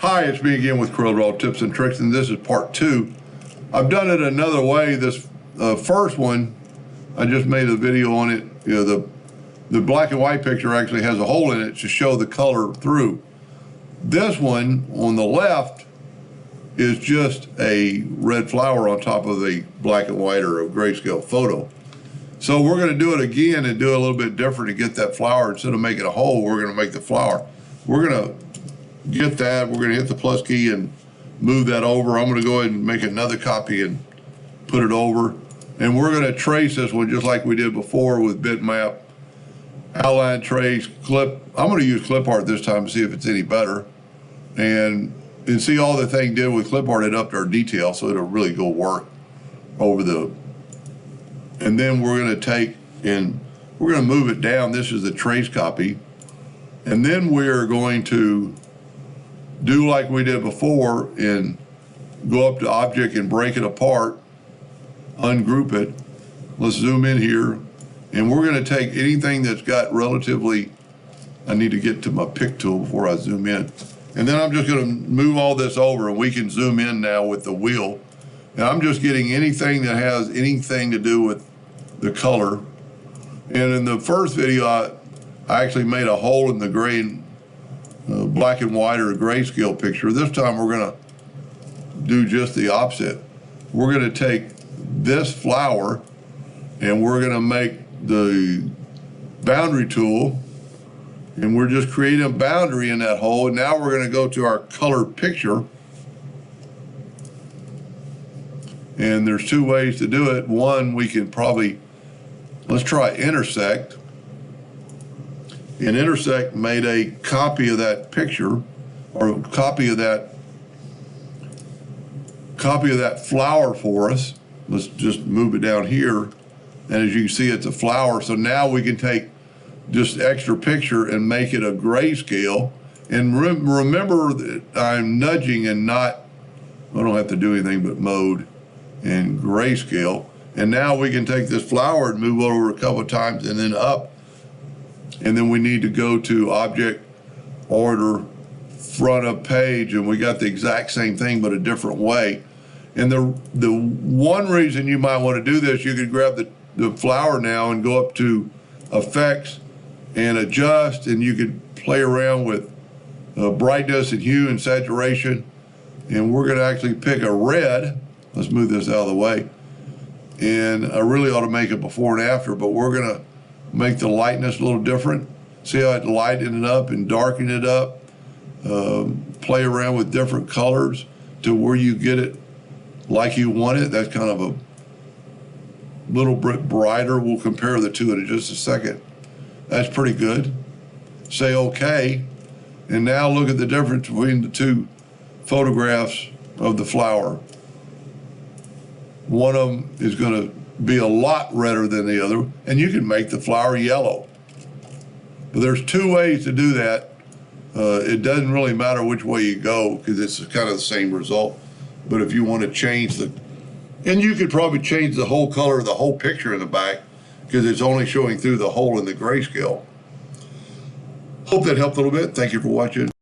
Hi, it's me again with Corel Tips and Tricks, and this is part 2. I've done it another way. This first one, I just made a video on it. You know, the black and white picture actually has a hole in it to show the color through. This one on the left is just a red flower on top of a black and white or a grayscale photo. So we're going to do it again and do it a little bit different to get that flower. Instead of making a hole, we're going to make the flower. We're going to get that. We're going to hit the plus key and move that over. I'm going to go ahead and make another copy and put it over. And we're going to trace this one just like we did before with bitmap, outline trace, clip. I'm going to use clip art this time to see if it's any better. And see all the thing did with clip art, it upped our detail, so it'll really go work over the. And then we're going to take and we're going to move it down. This is the trace copy. And then we're going to do like we did before and go up to object and break it apart, ungroup it. Let's zoom in here. And we're going to take anything that's got relatively, I need to get to my pick tool before I zoom in. And then I'm just going to move all this over and we can zoom in now with the wheel. And I'm just getting anything that has anything to do with the color. And in the first video, I actually made a hole in the gray and black and white or grayscale picture. This time we're going to do just the opposite. We're going to take this flower and we're going to make the boundary tool, and we're just creating a boundary in that hole. And now we're going to go to our color picture. And there's two ways to do it. One, we can probably, let's try intersect. And intersect made a copy of that picture, or a copy of that flower for us. Let's just move it down here. And as you can see, it's a flower. So now we can take just extra picture and make it a grayscale. And remember that I'm nudging and not, I don't have to do anything but mode and grayscale. And now we can take this flower and move over a couple of times and then up. And then we need to go to object, order, front of page, and we got the exact same thing but a different way. And the one reason you might want to do this, you could grab the flower now and go up to effects and adjust, and you could play around with brightness and hue and saturation. And we're going to actually pick a red. Let's move this out of the way. And I really ought to make it before and after, but we're going to make the lightness a little different. See how it lightened it up and darkened it up. Play around with different colors to where you get it like you want it. That's kind of a little bit brighter. We'll compare the two in just a second. That's pretty good. Say okay. And now look at the difference between the two photographs of the flower. One of them is going to be a lot redder than the other, and you can make the flower yellow. But there's two ways to do that. It doesn't really matter which way you go because it's kind of the same result. But if you want to change and you could probably change the whole color of the whole picture in the back because it's only showing through the hole in the grayscale. Hope that helped a little bit. Thank you for watching.